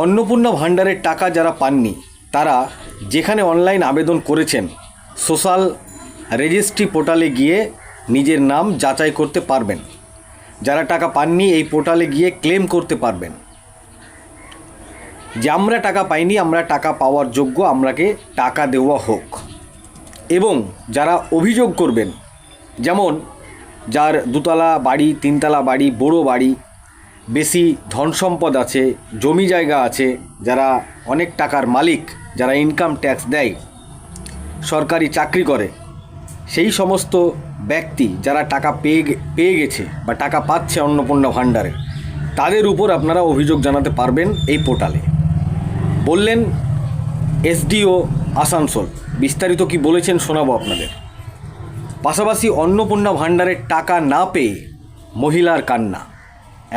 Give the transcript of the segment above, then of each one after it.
অন্নপূর্ণা ভাণ্ডারের টাকা যারা পাননি তারা যেখানে অনলাইন আবেদন করেছেন সোশ্যাল রেজিস্ট্রি পোর্টালে গিয়ে নিজের নাম যাচাই করতে পারবেন। যারা টাকা পাননি এই পোর্টালে গিয়ে ক্লেম করতে পারবেন যে আমরা টাকা পাইনি, আমরা টাকা পাওয়ার যোগ্য, আমরাকে টাকা দেওয়া হোক। এবং যারা অভিযোগ করবেন, যেমন যার দুতলা বাড়ি, তিনতলা বাড়ি, বড় বাড়ি, বেশি ধন সম্পদ আছে, জমি জায়গা আছে, যারা অনেক টাকার মালিক, যারা ইনকাম ট্যাক্স দেয়, সরকারি চাকরি করে, সেই সমস্ত ব্যক্তি যারা টাকা পেয়ে গেছে বা টাকা পাচ্ছে অন্নপূর্ণা ভাণ্ডারে, তাদের উপর আপনারা অভিযোগ জানাতে পারবেন এই পোর্টালে, বললেন এসডিও আসানসোল। বিস্তারিত কি বলেছেন শোনাবো আপনাদের। পাশাপাশি অন্নপূর্ণা ভাণ্ডারের টাকা না পেয়ে মহিলার কান্না,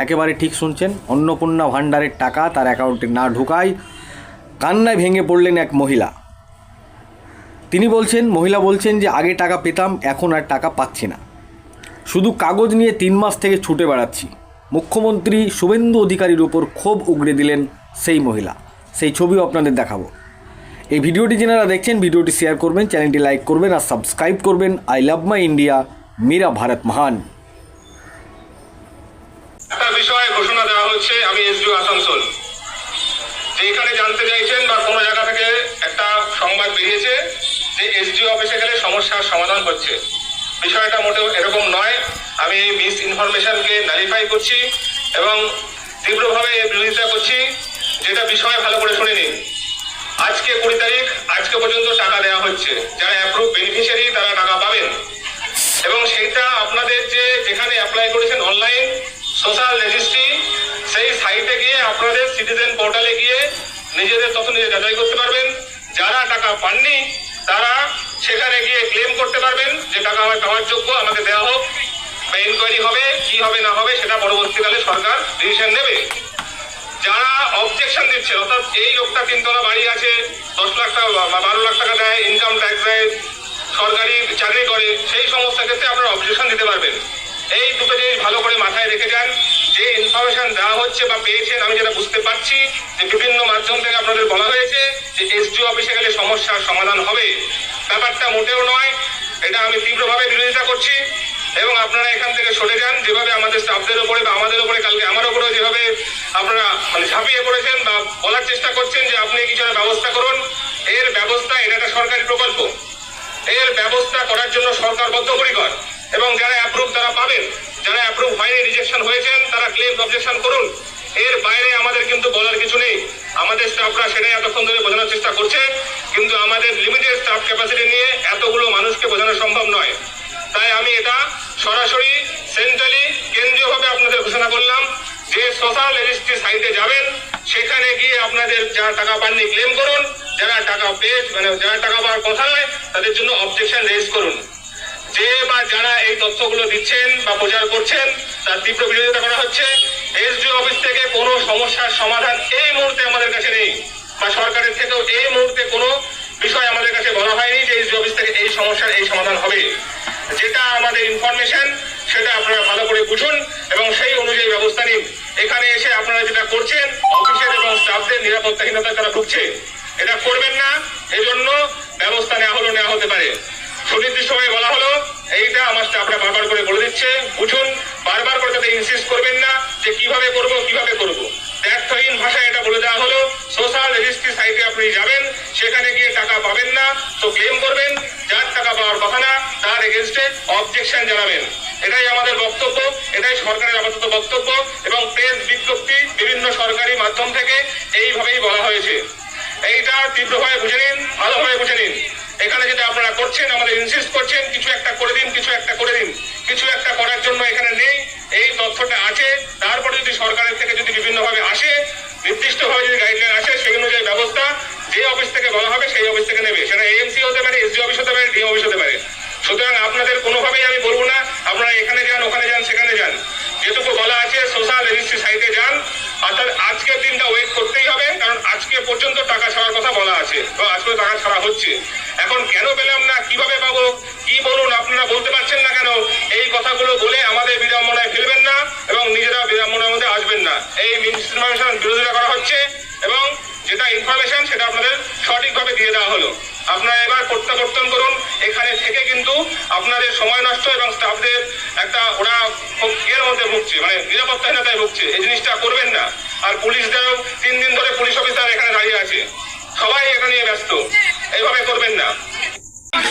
একেবারে ঠিক শুনছেন, অন্নপূর্ণা ভাণ্ডারের টাকা তার অ্যাকাউন্টে না ঢোকায় কান্নায় ভেঙে পড়লেন এক মহিলা। মহিলা বলছেন যে আগে টাকা পেতাম, এখন আর টাকা পাচ্ছি না, শুধু কাগজ নিয়ে 3 মাস থেকে ছুটে বেড়াচ্ছি। মুখ্যমন্ত্রী শুভেন্দু অধিকারীর উপর ক্ষোভ উগরে দিলেন সেই মহিলা। সেই ছবিও আপনাদের দেখাবো। এই ভিডিওটি যারা দেখছেন ভিডিওটি শেয়ার করবেন, চ্যানেলটি লাইক করবেন আর সাবস্ক্রাইব করবেন। আই লাভ মাই ইন্ডিয়া, মেরা ভারত মহান। একটা বিষয়ে ঘোষণা দেওয়া হচ্ছে, আমি এসডিও আসানসোল, যে এখানে জানতে চাইছেন বা কোনো জায়গা থেকে একটা সংবাদ বেরিয়েছে যে এসডিও অফিসে গেলে সমস্যার সমাধান হচ্ছে। বিষয়টা মোটেও এরকম নয়। আমি এই মিস ইনফরমেশনকে নালিফাই করছি এবং তীব্রভাবে এর বিরোধিতা করছি। যেটা বিষয় ভালো করে শুনে নিন। আজকে 20 তারিখ, আজকে পর্যন্ত টাকা দেওয়া হচ্ছে। যারা অ্যাপ্রুভ বেনিফিশিয়ারি তারা টাকা পাবেন এবং সেইটা আপনাদের যেখানে অ্যাপ্লাই করেছেন অনলাইন সোশ্যাল রেজিস্ট্রি, সেই সাইটে গিয়ে আপনাদের সিটিজেন পোর্টালে গিয়ে নিজেদের তথ্য নিজে যাচাই করতে পারবেন। যারা টাকা পাননি তারা সেখানে গিয়ে ক্লেম করতে পারবেন যে টাকা আমার পাওয়ার যোগ্য, আমাকে দেওয়া হোক, বা ইনকোয়ারি হবে, কি হবে না হবে সেটা পরবর্তীকালে সরকার ডিসিশন নেবে। যারা অবজেকশন দিচ্ছে, অর্থাৎ এই লোকটা 3 তলা বাড়ি আছে, 10 লাখ টাকা বা 12 লাখ টাকা দেয়, ইনকাম ট্যাক্স দেয়, সরকারি চাকরি করে, সেই সমস্ত ক্ষেত্রে আপনারা অবজেকশন দিতে পারবেন। এই দুটো জিনিস ভালো করে মাথায় রেখে যান। যে ইনফরমেশন দেওয়া হচ্ছে বা পেয়েছেন, আমি যেটা বুঝতে পারছি যে বিভিন্ন মাধ্যম থেকে আপনাদের বলা হয়েছে যে এসডিও অফিসে গেলে সমস্যার সমাধান হবে। ব্যাপারটা মোটেও নয়। এটা আমি তীব্রভাবে বিরোধিতা করছি এবং আপনারা এখান থেকে সরে যান। যেভাবে আমাদের স্টাফদের উপরে বা আমাদের উপরে, কালকে আমার উপরেও যেভাবে আপনারা ঝাঁপিয়ে পড়েছেন বা বলার চেষ্টা করছেন যে আপনি কিছু ব্যবস্থা করুন, এর ব্যবস্থা, এটা একটা সরকারি প্রকল্প, এর ব্যবস্থা করার জন্য সরকার বদ্ধপরিকর এবং যারা অ্যাপ্রুভ তারা পাবেন। যারা অ্যাপ্রুভ হয়নি, রিজেকশন হয়েছেন, তারা ক্লেম অবজেকশন করুন। এর বাইরে আমাদের কিন্তু বলার কিছু নেই। আমাদের স্টাফরা সেটাই এতক্ষণ ধরে বোঝানোর চেষ্টা করছে, কিন্তু আমাদের লিমিটেড স্টাফ ক্যাপাসিটি নিয়ে এতগুলো মানুষকে বোঝানো সম্ভব নয়। তাই আমি এটা সরাসরি সেন্ট্রালি, কেন্দ্রীয়ভাবে আপনাদের ঘোষণা করলাম যে সোশ্যাল রেজিস্ট্রি সাইটে যাবেন, সেখানে গিয়ে আপনাদের যারা টাকা পাননি ক্লেম করুন, যারা টাকা যারা টাকা পাওয়ার কথা নয় তাদের জন্য অবজেকশন রেজ করুন। যে বা যারা এই তথ্যগুলো দিচ্ছেন বা প্রচার করছেন তার তীব্র বিরোধিতা করা হচ্ছে। এসডিও অফিস থেকে কোনো সমস্যার সমাধান এই মুহূর্তে আমাদের কাছে নেই, বা সরকারের থেকেও এই মুহূর্তে কোনো বিষয় আমাদের কাছে বলা হয়নি যে এসডিও অফিস থেকে এই সমস্যার এই সমাধান হবে। যেটা আমাদের ইনফরমেশন সেটা আপনারা ভালো করে বুঝুন এবং সেই অনুযায়ী ব্যবস্থা নিন। এখানে এসে আপনারা যেটা করছেন, অফিসের এবং স্টাফদের নিরাপত্তাহীনতা তারা ভুগছে, এটা করবেন না। এজন্য ব্যবস্থা নেওয়া হতে পারে। সুনির্দিষ্টভাবে বলা হলো, এইটা আমার স্টাফরা বারবার করে বলে দিচ্ছে, বুঝুন। বারবার করে তাদের ইনসিস্ট করবেন না যে কিভাবে করব। ব্যর্থহীন ভাষায় এটা বলে দেওয়া হলো, সোশ্যাল রেজিস্ট্রি সাইটে আপনি যাবেন, সেখানে গিয়ে টাকা পাবেন না তো ক্লেম করবেন, যার টাকা পাওয়ার কথা না তার এগেনস্টে অবজেকশন জানাবেন। এটাই আমাদের বক্তব্য, এটাই সরকারের আপাতত বক্তব্য এবং প্রেস বিজ্ঞপ্তি বিভিন্ন সরকারি মাধ্যম থেকে এইভাবেই বলা হয়েছে। এইটা তীব্রভাবে বুঝে নিন, ভালোভাবে বুঝে নিন। এখানে যেটা আপনারা করছেন, আমাদের ইনসিস্ট করছেন কিছু একটা করে দিন, কিছু একটা করার জন্য এখানে নেই। এই তথ্যটা আছে, তারপরে যদি সরকারের থেকে যদি বিভিন্নভাবে আসে, নির্দিষ্টভাবে যদি গাইডলাইন আসে, সেই অনুযায়ী ব্যবস্থা যে অফিস থেকে বলা হবে সেই অফিস থেকে নেবে। সেটা এএমসি হতে পারে, এসডি অফিস হতে পারে, ডিএম অফিস হতে পারে। সুতরাং আপনাদের কোনোভাবেই আমি বলবো না আপনারা এখানে যান, ওখানে যান, সেখানে যান। যেটুকু বলা আছে সোশ্যাল রেজিস্ট্রি সাইটে যান। অর্থাৎ আজকের দিনটা ওয়েট করতেই হবে, কারণ আজকে পর্যন্ত টাকা ছাড়ার কথা বলা আছে বা আজকে টাকা ছাড়া হচ্ছে। এখন কেন পেলাম না, কিভাবে পাবো, কি বলুন, আপনারা বলতে পারছেন না কেন? এই কথাগুলো বলে আমাদের বিড়ম্বনায় ফেলবেন না এবং নিজেরা বিড়ম্বনার মধ্যে আসবেন না। এই মিস ইনফরমেশন বিরোধিতা করা হচ্ছে এবং যেটা ইনফরমেশন সেটা আপনাদের সঠিকভাবে দিয়ে দেওয়া হলো। আপনারা এবার প্রত্যাবর্তন করুন। এখানে থেকে কিন্তু আপনাদের সময় নষ্ট এবং স্টাফদের একটা ওরা খুব এর মধ্যে ভুগছে, মানে নিরাপত্তাহীনতায় ভুগছে। এই জিনিসটা করবেন না। আর পুলিশদেরও 3 দিন ধরে পুলিশ অফিসার এখানে দাঁড়িয়ে আছে, সবাই এটা নিয়ে ব্যস্ত। এইভাবে করবেন না।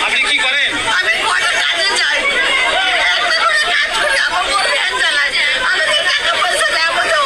আপনি কি করেন? আমি কোনো কাজে যাই, একটা করে কাজ করি, আমার বড় ভ্যান চালাই, আমাদের টাকা পয়সা দেয়, আমাদের